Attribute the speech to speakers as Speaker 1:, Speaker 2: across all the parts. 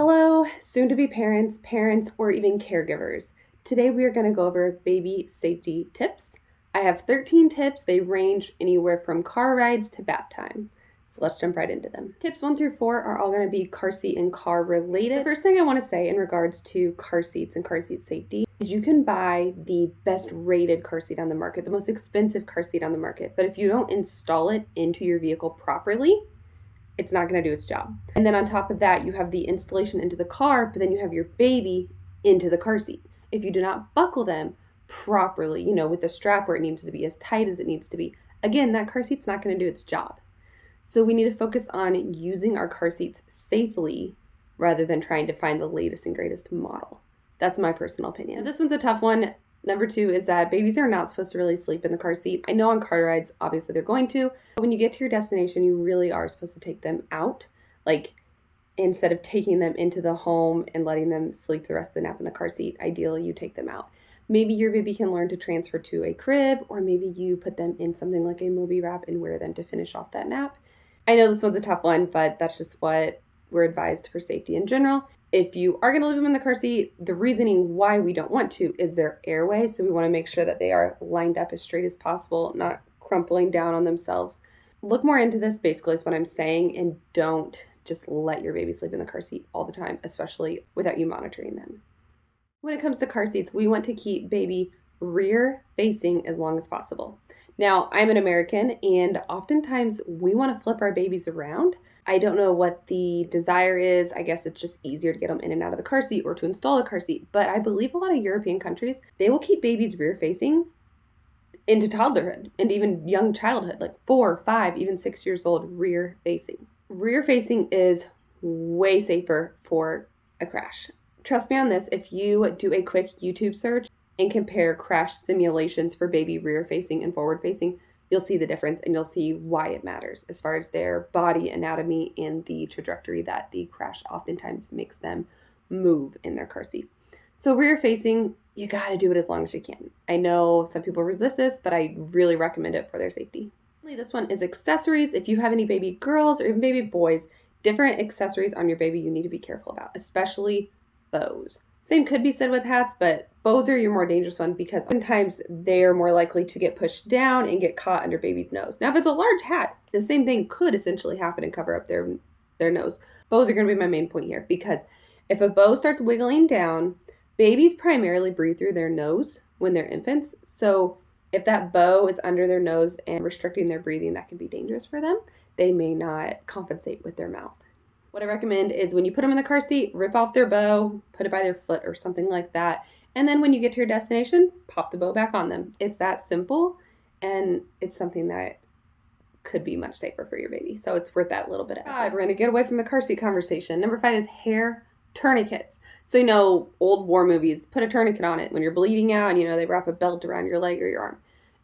Speaker 1: Hello, soon-to-be parents, or even caregivers. Today we are going to go over baby safety tips. I have 13 tips. They range anywhere from car rides to bath time. So let's jump right into them. Tips 1 through 4 are all going to be car seat and car related. The first thing I want to say in regards to car seats and car seat safety is you can buy the best rated car seat on the market, the most expensive car seat on the market. But if you don't install it into your vehicle properly, it's not going to do its job. And then on top of that, you have the installation into the car, but then you have your baby into the car seat. If you do not buckle them properly, with the strap where it needs to be, as tight as it needs to be, again, that car seat's not going to do its job. So we need to focus on using our car seats safely rather than trying to find the latest and greatest model. That's my personal opinion. Now, this one's a tough one. Number 2 is that babies are not supposed to really sleep in the car seat. I know on car rides, obviously they're going to, but when you get to your destination, you really are supposed to take them out. Like, instead of taking them into the home and letting them sleep the rest of the nap in the car seat, ideally you take them out. Maybe your baby can learn to transfer to a crib, or maybe you put them in something like a Moby wrap and wear them to finish off that nap. I know this one's a tough one, but that's just what we're advised for safety in general. If you are going to leave them in the car seat, the reasoning why we don't want to is their airway. So we want to make sure that they are lined up as straight as possible, not crumpling down on themselves. Look more into this, basically, is what I'm saying, and don't just let your baby sleep in the car seat all the time, especially without you monitoring them. When it comes to car seats, we want to keep baby rear facing as long as possible. Now, I'm an American, and oftentimes we want to flip our babies around. I don't know what the desire is. I guess it's just easier to get them in and out of the car seat or to install a car seat. But I believe a lot of European countries, they will keep babies rear facing into toddlerhood and even young childhood, like 4, 5, even 6 years old, rear facing. Rear facing is way safer for a crash. Trust me on this. If you do a quick YouTube search and compare crash simulations for baby rear facing and forward facing, you'll see the difference and you'll see why it matters as far as their body anatomy and the trajectory that the crash oftentimes makes them move in their car seat. So rear facing, you got to do it as long as you can. I know some people resist this, but I really recommend it for their safety. This one is accessories. If you have any baby girls or even baby boys, different accessories on your baby you need to be careful about, especially bows. Same could be said with hats, but bows are your more dangerous one because sometimes they're more likely to get pushed down and get caught under baby's nose. Now, if it's a large hat, the same thing could essentially happen and cover up their nose. Bows are going to be my main point here because if a bow starts wiggling down, babies primarily breathe through their nose when they're infants. So if that bow is under their nose and restricting their breathing, that can be dangerous for them. They may not compensate with their mouth. What I recommend is when you put them in the car seat, rip off their bow, put it by their foot or something like that. And then when you get to your destination, pop the bow back on them. It's that simple, and it's something that could be much safer for your baby. So it's worth that little bit of effort. We're going to get away from the car seat conversation. Number 5 is hair tourniquets. So, old war movies, put a tourniquet on it when you're bleeding out and, they wrap a belt around your leg or your arm.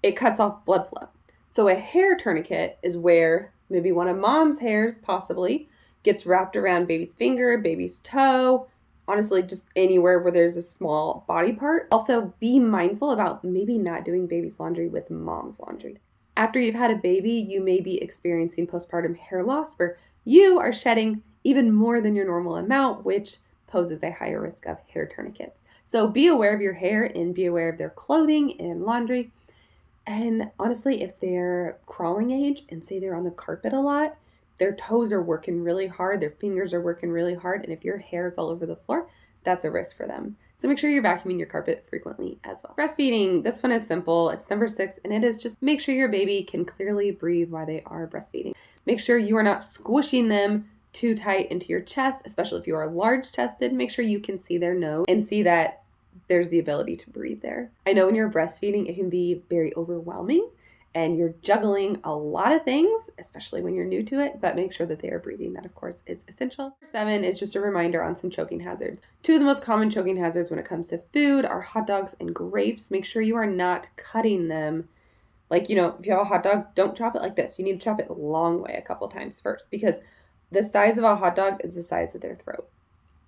Speaker 1: It cuts off blood flow. So a hair tourniquet is where maybe one of mom's hairs possibly gets wrapped around baby's finger, baby's toe, honestly, just anywhere where there's a small body part. Also, be mindful about maybe not doing baby's laundry with mom's laundry. After you've had a baby, you may be experiencing postpartum hair loss where you are shedding even more than your normal amount, which poses a higher risk of hair tourniquets. So be aware of your hair and be aware of their clothing and laundry. And honestly, if they're crawling age and say they're on the carpet a lot, their toes are working really hard, their fingers are working really hard, and if your hair is all over the floor, that's a risk for them. So make sure you're vacuuming your carpet frequently as well. Breastfeeding, this one is simple. It's number 6, and it is just make sure your baby can clearly breathe while they are breastfeeding. Make sure you are not squishing them too tight into your chest, especially if you are large chested. Make sure you can see their nose and see that there's the ability to breathe there. I know when you're breastfeeding, it can be very overwhelming and you're juggling a lot of things, especially when you're new to it, but make sure that they are breathing. That, of course, is essential. Number 7 is just a reminder on some choking hazards. 2 of the most common choking hazards when it comes to food are hot dogs and grapes. Make sure you are not cutting them. Like, if you have a hot dog, don't chop it like this. You need to chop it the long way a couple times first because the size of a hot dog is the size of their throat.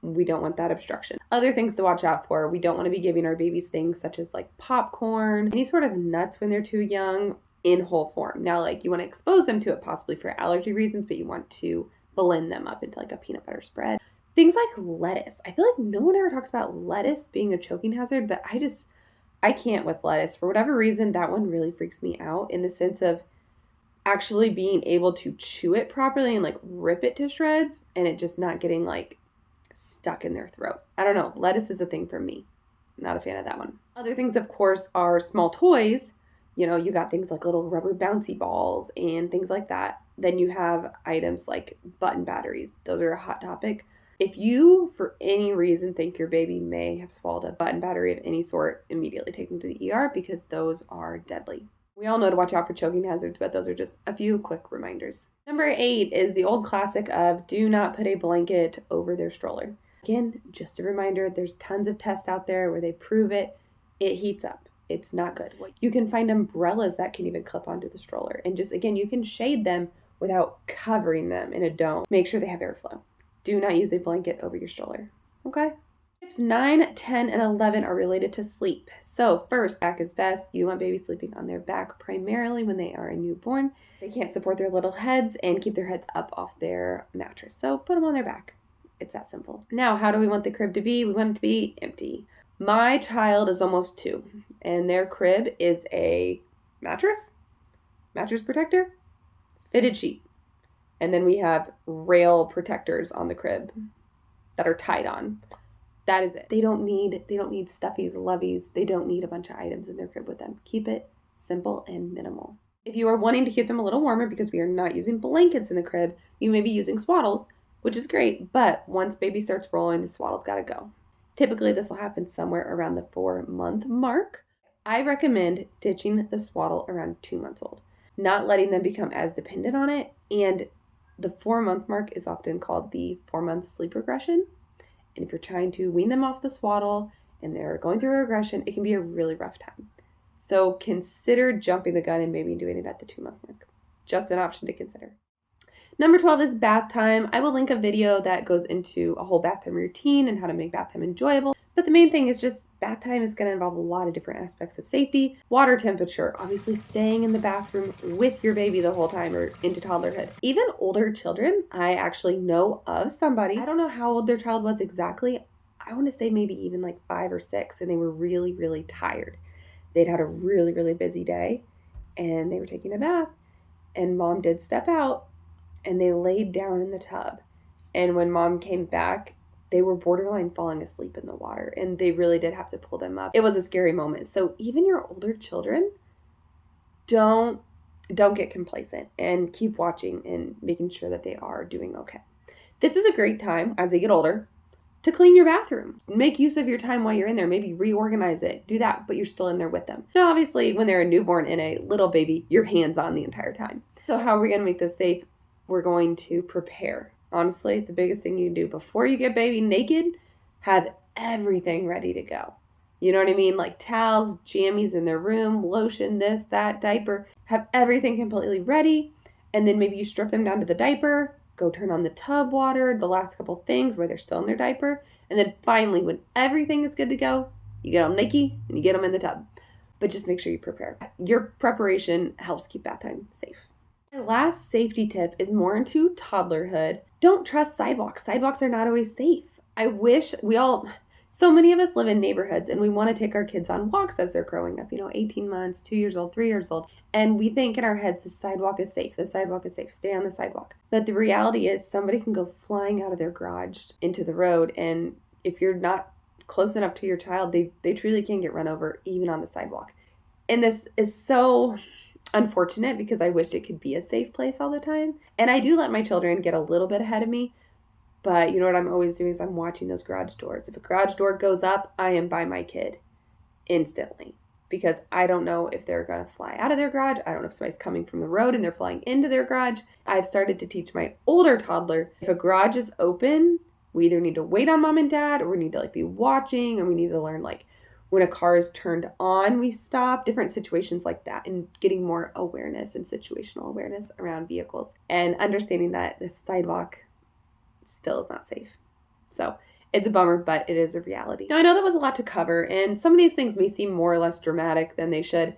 Speaker 1: We don't want that obstruction. Other things to watch out for. We don't want to be giving our babies things such as like popcorn, any sort of nuts when they're too young in whole form. Now, you want to expose them to it possibly for allergy reasons, but you want to blend them up into like a peanut butter spread. Things like lettuce. I feel like no one ever talks about lettuce being a choking hazard, but I can't with lettuce. For whatever reason, that one really freaks me out in the sense of actually being able to chew it properly and like rip it to shreds and it just not getting like stuck in their throat. I don't know. Lettuce is a thing for me. Not a fan of that one. Other things, of course, are small toys. You got things like little rubber bouncy balls and things like that. Then you have items like button batteries. Those are a hot topic. If you, for any reason, think your baby may have swallowed a button battery of any sort, immediately take them to the ER because those are deadly. We all know to watch out for choking hazards, but those are just a few quick reminders. Number 8 is the old classic of do not put a blanket over their stroller. Again, just a reminder, there's tons of tests out there where they prove it heats up. It's not good. You can find umbrellas that can even clip onto the stroller. And just, again, you can shade them without covering them in a dome. Make sure they have airflow. Do not use a blanket over your stroller. Okay? Tips 9, 10, and 11 are related to sleep. So first, back is best. You want babies sleeping on their back primarily when they are a newborn. They can't support their little heads and keep their heads up off their mattress. So put them on their back. It's that simple. Now, how do we want the crib to be? We want it to be empty. My child is almost 2, and their crib is a mattress protector, fitted sheet. And then we have rail protectors on the crib that are tied on. That is it. They don't need stuffies, loveys. They don't need a bunch of items in their crib with them. Keep it simple and minimal. If you are wanting to keep them a little warmer because we are not using blankets in the crib, you may be using swaddles, which is great. But once baby starts rolling, the swaddle's got to go. Typically, this will happen somewhere around the 4-month mark. I recommend ditching the swaddle around 2 months old, not letting them become as dependent on it. And the 4-month mark is often called the 4-month sleep regression. And if you're trying to wean them off the swaddle and they're going through a regression, it can be a really rough time. So consider jumping the gun and maybe doing it at the 2-month mark. Just an option to consider. Number 12 is bath time. I will link a video that goes into a whole bath time routine and how to make bath time enjoyable. But the main thing is just bath time is going to involve a lot of different aspects of safety. Water temperature, obviously staying in the bathroom with your baby the whole time or into toddlerhood. Even older children, I actually know of somebody, I don't know how old their child was exactly. I want to say maybe even like 5 or 6, and they were really, really tired. They'd had a really, really busy day and they were taking a bath, and mom did step out and they laid down in the tub. And when mom came back, they were borderline falling asleep in the water, and they really did have to pull them up. It was a scary moment. So even your older children, don't get complacent and keep watching and making sure that they are doing okay. This is a great time as they get older to clean your bathroom. Make use of your time while you're in there. Maybe reorganize it. Do that, but you're still in there with them. Now, obviously, when they're a newborn and a little baby, you're hands-on the entire time. So how are we going to make this safe? We're going to prepare. Honestly, the biggest thing you can do before you get baby naked, have everything ready to go. You know what I mean? Like towels, jammies in their room, lotion, this, that, diaper. Have everything completely ready. And then maybe you strip them down to the diaper, go turn on the tub water, the last couple things where they're still in their diaper. And then finally, when everything is good to go, you get them naked and you get them in the tub. But just make sure you prepare. Your preparation helps keep bath time safe. My last safety tip is more into toddlerhood. Don't trust sidewalks. Sidewalks are not always safe. I wish so many of us live in neighborhoods and we want to take our kids on walks as they're growing up, 18 months, 2 years old, 3 years old. And we think in our heads, the sidewalk is safe. The sidewalk is safe. Stay on the sidewalk. But the reality is somebody can go flying out of their garage into the road. And if you're not close enough to your child, they truly can get run over even on the sidewalk. And this is so unfortunate because I wish it could be a safe place all the time. And I do let my children get a little bit ahead of me. But you know what I'm always doing is I'm watching those garage doors. If a garage door goes up, I am by my kid instantly because I don't know if they're going to fly out of their garage. I don't know if somebody's coming from the road and they're flying into their garage. I've started to teach my older toddler, if a garage is open, we either need to wait on mom and dad or we need to be watching, and we need to learn when a car is turned on, we stop, different situations like that, and getting more awareness and situational awareness around vehicles and understanding that the sidewalk still is not safe. So it's a bummer, but it is a reality. Now, I know that was a lot to cover, and some of these things may seem more or less dramatic than they should.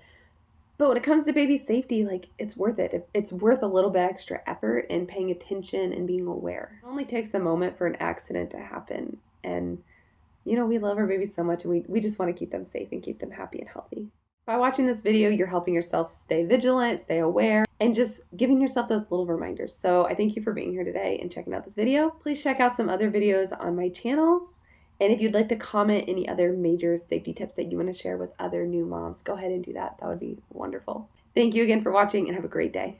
Speaker 1: But when it comes to baby safety, like, it's worth it. It's worth a little bit extra effort and paying attention and being aware. It only takes a moment for an accident to happen. And, we love our babies so much, and we just want to keep them safe and keep them happy and healthy. By watching this video, you're helping yourself stay vigilant, stay aware, and just giving yourself those little reminders. So I thank you for being here today and checking out this video. Please check out some other videos on my channel. And if you'd like to comment any other major safety tips that you want to share with other new moms, go ahead and do that. That would be wonderful. Thank you again for watching, and have a great day.